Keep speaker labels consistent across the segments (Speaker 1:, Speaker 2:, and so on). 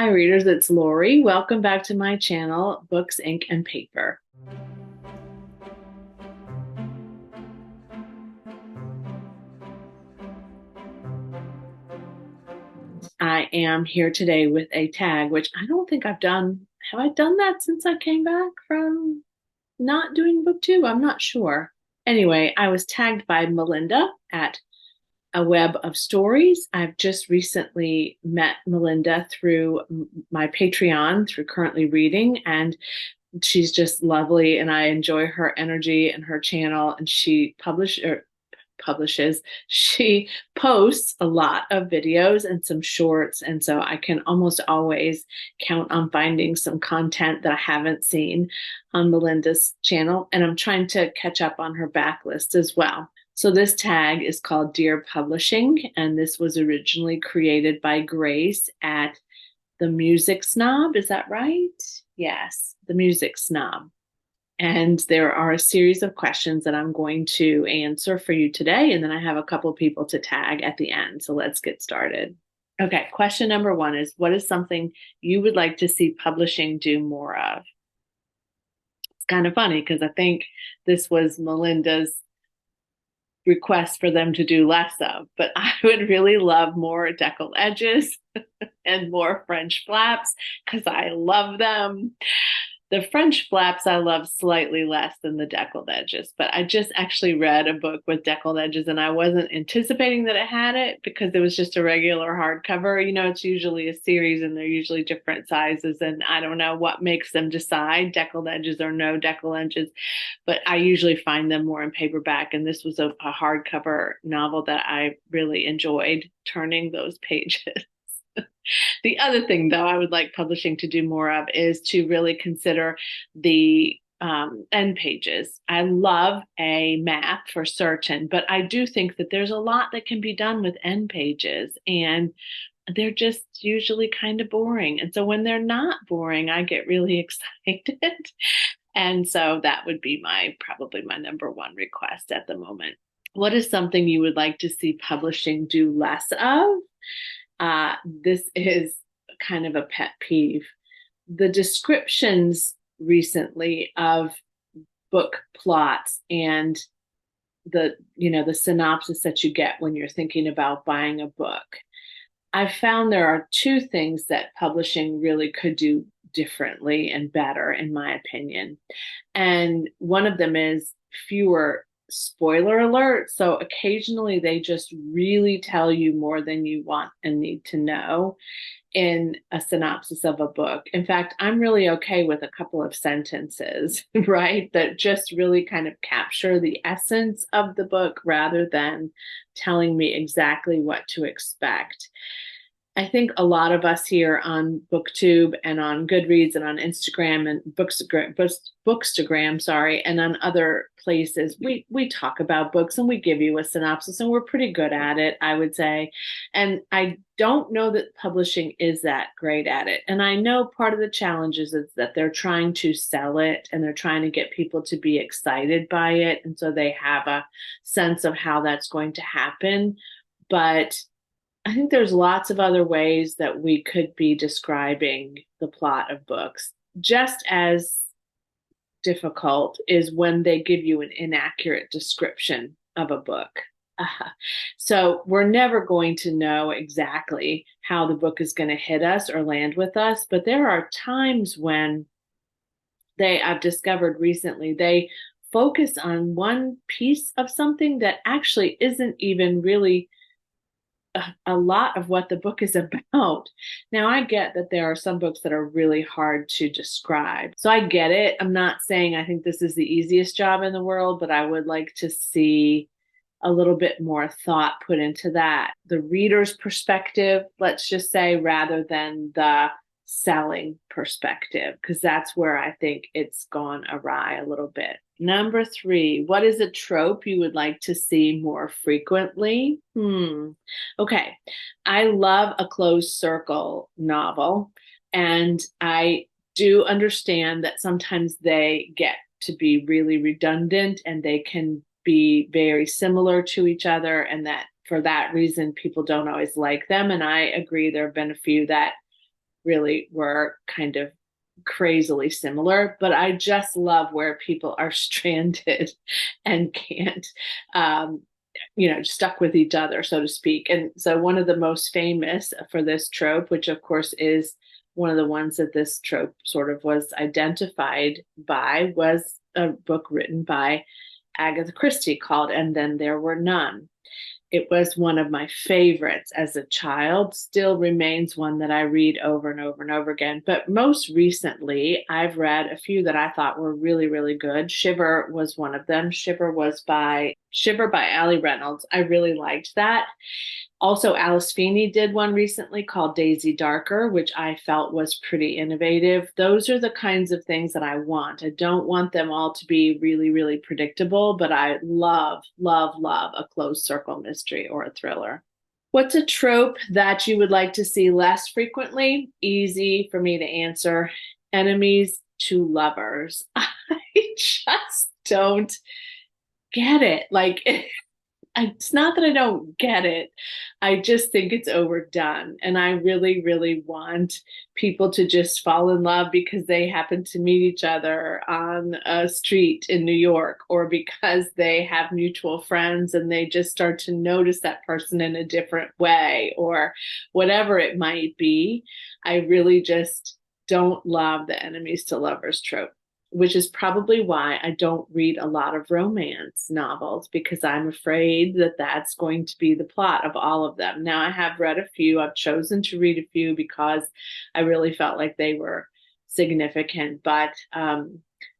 Speaker 1: Hi readers, it's Lori. Welcome back to my channel, Books, Ink, and Paper. I am here today with a tag, which I don't think I've done. Have I done that since I came back from not doing booktube? I'm not sure. Anyway, I was tagged by Melinda at a web of stories. I've just recently met Melinda through my Patreon, through Currently Reading, and she's just lovely, and I enjoy her energy and her channel. And she publishes, she posts a lot of videos and some shorts, and so I can almost always count on finding some content that I haven't seen on Melinda's channel, and I'm trying to catch up on her backlist as well. So this tag is called Dear Publishing, and this was originally created by Grace at the Music Snob. Is that right? Yes, the Music Snob. And there are a series of questions that I'm going to answer for you today. And then I have a couple of people to tag at the end. So let's get started. Okay, question number one is, what is something you would like to see publishing do more of? It's kind of funny because I think this was Melinda's request for them to do less of, but I would really love more deckled edges and more French flaps because I love them. The French flaps I love slightly less than the deckled edges, but I just actually read a book with deckled edges and I wasn't anticipating that it had it because it was just a regular hardcover. You know, it's usually a series and they're usually different sizes, and I don't know what makes them decide deckled edges or no deckled edges, but I usually find them more in paperback, and this was a hardcover novel that I really enjoyed turning those pages. The other thing, though, I would like publishing to do more of is to really consider the end pages. I love a map for certain, but I do think that there's a lot that can be done with end pages, and they're just usually kind of boring. And so when they're not boring, I get really excited. And so that would be probably my number one request at the moment. What is something you would like to see publishing do less of? This is kind of a pet peeve. The descriptions recently of book plots and the synopsis that you get when you're thinking about buying a book. I've found there are two things that publishing really could do differently and better, in my opinion. And one of them is fewer spoiler alerts. So occasionally they just really tell you more than you want and need to know in a synopsis of a book. In fact, I'm really okay with a couple of sentences, right, that just really kind of capture the essence of the book rather than telling me exactly what to expect. I think a lot of us here on BookTube and on Goodreads and on Instagram and Bookstagram, sorry, and on other places, we talk about books and we give you a synopsis, and we're pretty good at it, I would say. And I don't know that publishing is that great at it. And I know part of the challenge is that they're trying to sell it and they're trying to get people to be excited by it. And so they have a sense of how that's going to happen. But I think there's lots of other ways that we could be describing the plot of books. Just as difficult is when they give you an inaccurate description of a book. So we're never going to know exactly how the book is going to hit us or land with us, but there are times when I've discovered recently, they focus on one piece of something that actually isn't even really a lot of what the book is about. Now, I get that there are some books that are really hard to describe. So I get it. I'm not saying I think this is the easiest job in the world, but I would like to see a little bit more thought put into that. The reader's perspective, let's just say, rather than the selling perspective, because that's where I think it's gone awry a little bit. Number 3, what is a trope you would like to see more frequently? Okay, I love a closed circle novel, and I do understand that sometimes they get to be really redundant and they can be very similar to each other, and that for that reason people don't always like them. And I agree, there have been a few that really were kind of crazily similar, but I just love where people are stranded and can't, um, stuck with each other, so to speak. And so, one of the most famous for this trope, which of course is one of the ones that this trope sort of was identified by, was a book written by Agatha Christie called And Then There Were None. It was one of my favorites as a child, still remains one that I read over and over and over again. But most recently, I've read a few that I thought were really, really good. Shiver was one of them. Shiver by Ali Reynolds. I really liked that. Also, Alice Feeney did one recently called Daisy Darker, which I felt was pretty innovative. Those are the kinds of things that I want. I don't want them all to be really, really predictable, but I love, love, love a closed circle mystery or a thriller. What's a trope that you would like to see less frequently? Easy for me to answer. Enemies to lovers. I just don't get it. Like, it's not that I don't get it. I just think it's overdone. And I really, really want people to just fall in love because they happen to meet each other on a street in New York, or because they have mutual friends and they just start to notice that person in a different way, or whatever it might be. I really just don't love the enemies to lovers trope, which is probably why I don't read a lot of romance novels, because I'm afraid that that's going to be the plot of all of them. Now, I have read a few. I've chosen to read a few because I really felt like they were significant. But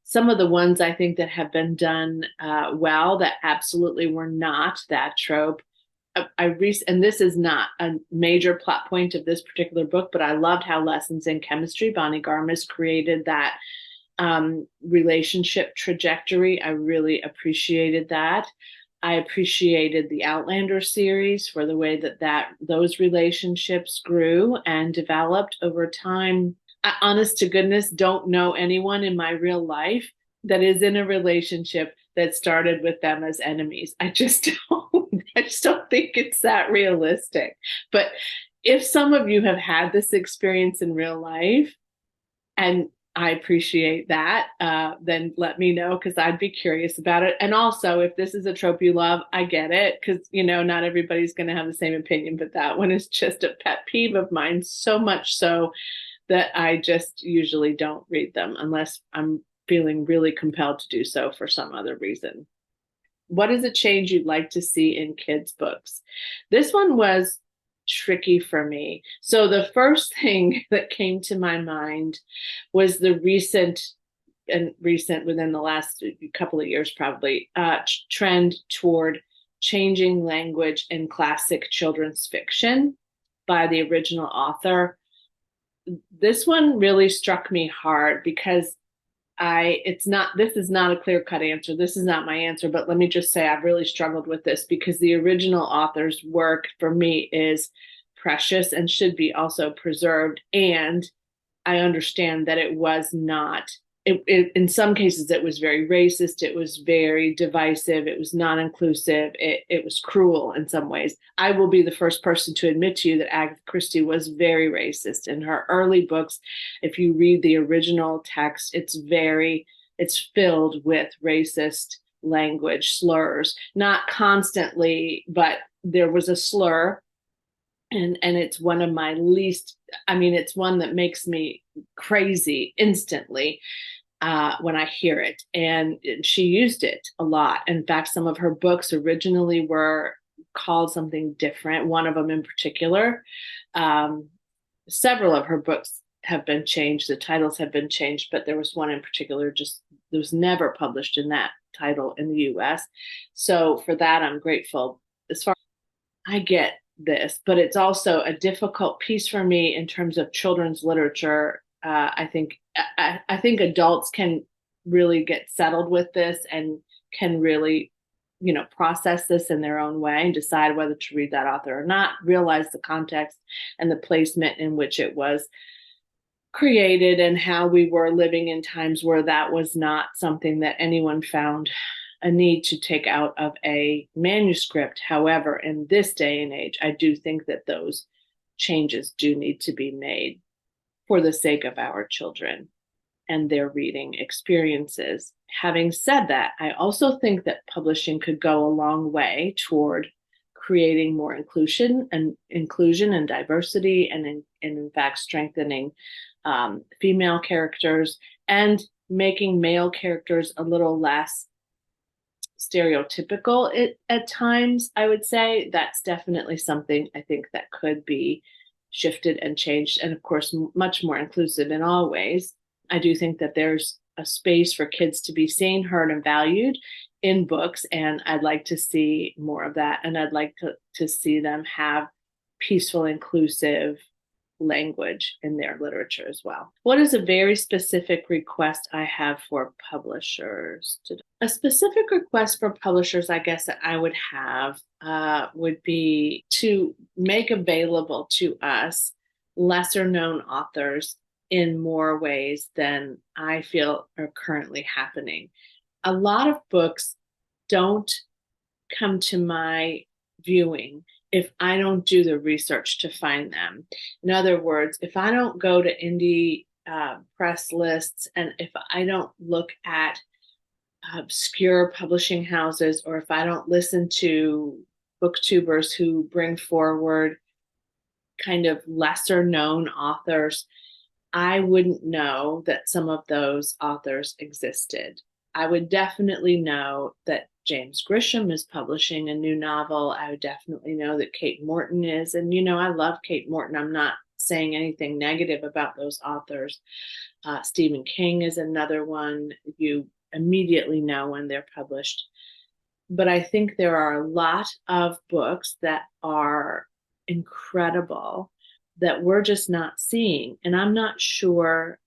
Speaker 1: some of the ones I think that have been done well, that absolutely were not that trope. And this is not a major plot point of this particular book, but I loved how Lessons in Chemistry, Bonnie Garmus created that relationship trajectory. I really appreciated that. I appreciated the Outlander series for the way that those relationships grew and developed over time. I, honest to goodness, don't know anyone in my real life that is in a relationship that started with them as enemies. I just don't. I just don't think it's that realistic. But if some of you have had this experience in real life, and I appreciate that, then let me know, because I'd be curious about it. And also, if this is a trope you love, I get it, because, not everybody's going to have the same opinion, but that one is just a pet peeve of mine, so much so that I just usually don't read them unless I'm feeling really compelled to do so for some other reason. What is a change you'd like to see in kids' books? This one was tricky for me. So the first thing that came to my mind was the recent within the last couple of years, probably, trend toward changing language in classic children's fiction by the original author. This one really struck me hard because this is not a clear-cut answer. This is not my answer, but let me just say I've really struggled with this because the original author's work for me is precious and should be also preserved. And I understand that it was not, in some cases, it was very racist. It was very divisive. It was non-inclusive. It was cruel in some ways. I will be the first person to admit to you that Agatha Christie was very racist in her early books. If you read the original text, it's filled with racist language, slurs, not constantly, but there was a slur. And it's one of my least, it's one that makes me crazy instantly when I hear it. And she used it a lot. In fact, some of her books originally were called something different, one of them in particular. Several of her books have been changed. The titles have been changed, but there was one in particular just that was never published in that title in the US. So for that, I'm grateful. As far as I get this, but it's also a difficult piece for me in terms of children's literature. I think adults can really get settled with this and can really, process this in their own way and decide whether to read that author or not, realize the context and the placement in which it was created and how we were living in times where that was not something that anyone found a need to take out of a manuscript. However, in this day and age, I do think that those changes do need to be made. for the sake of our children and their reading experiences. Having said that, I also think that publishing could go a long way toward creating more inclusion and diversity, and in fact strengthening female characters and making male characters a little less stereotypical at times. I would say that's definitely something I think that could be shifted and changed, and of course much more inclusive in all ways. I do think that there's a space for kids to be seen, heard, and valued in books, and I'd like to see more of that, and I'd like to see them have peaceful, inclusive language in their literature as well. What is a very specific request I have for publishers? A specific request for publishers, I guess, that I would have would be to make available to us lesser known authors in more ways than I feel are currently happening. A lot of books don't come to my viewing if I don't do the research to find them. In other words, if I don't go to indie press lists, and if I don't look at obscure publishing houses, or if I don't listen to booktubers who bring forward kind of lesser known authors, I wouldn't know that some of those authors existed. I would definitely know that James Grisham is publishing a new novel. I would definitely know that Kate Morton is. And, I love Kate Morton. I'm not saying anything negative about those authors. Stephen King is another one. You immediately know when they're published. But I think there are a lot of books that are incredible that we're just not seeing. And I'm not sure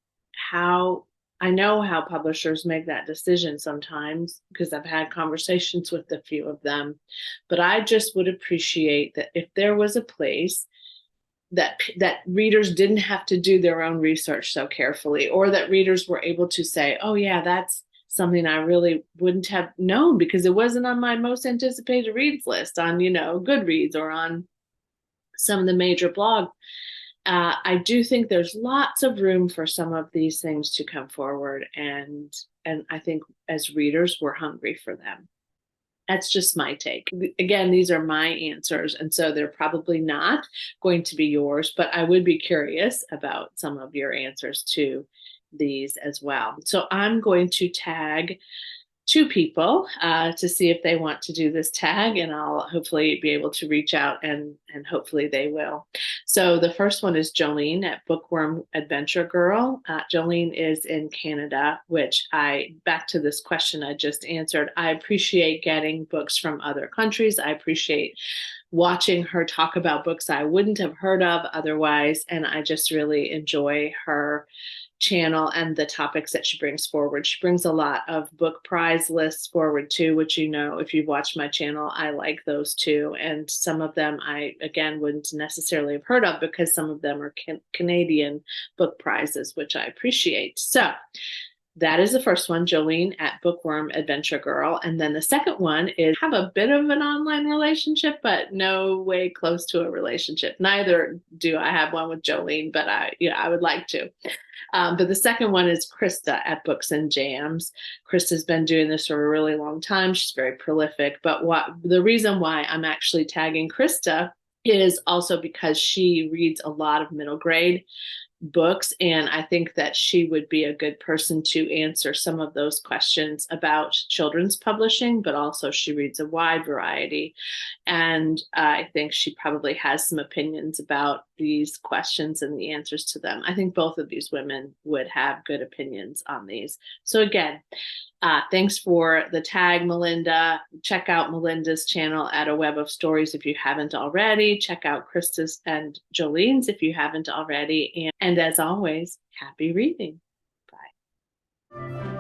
Speaker 1: how. I know how publishers make that decision sometimes because I've had conversations with a few of them, but I just would appreciate that if there was a place that readers didn't have to do their own research so carefully, or that readers were able to say, oh yeah, that's something I really wouldn't have known because it wasn't on my most anticipated reads list on, Goodreads or on some of the major blogs. I do think there's lots of room for some of these things to come forward, and I think as readers, we're hungry for them. That's just my take. Again, these are my answers, and so they're probably not going to be yours, but I would be curious about some of your answers to these as well. So I'm going to tag 2 people to see if they want to do this tag, and I'll hopefully be able to reach out and hopefully they will. So the first one is Jolene at Bookworm Adventure Girl. Jolene is in Canada, which back to this question I just answered, I appreciate getting books from other countries. I appreciate watching her talk about books I wouldn't have heard of otherwise, and I just really enjoy her channel and the topics that she brings forward. She brings a lot of book prize lists forward too, which, if you've watched my channel, I like those too. And some of them I, again, wouldn't necessarily have heard of because some of them are Canadian book prizes, which I appreciate. So that is the first one, Jolene at Bookworm Adventure Girl. And then the second one is have a bit of an online relationship, but no way close to a relationship. Neither do I have one with Jolene, but I would like to. But the second one is Krista at Books and Jams. Krista's been doing this for a really long time. She's very prolific. But the reason why I'm actually tagging Krista is also because she reads a lot of middle grade books, and I think that she would be a good person to answer some of those questions about children's publishing, but also she reads a wide variety, and I think she probably has some opinions about these questions and the answers to them. I think both of these women would have good opinions on these. So again, thanks for the tag, Melinda. Check out Melinda's channel at A Web of Stories if you haven't already. Check out Krista's and Jolene's if you haven't already. And as always, happy reading. Bye.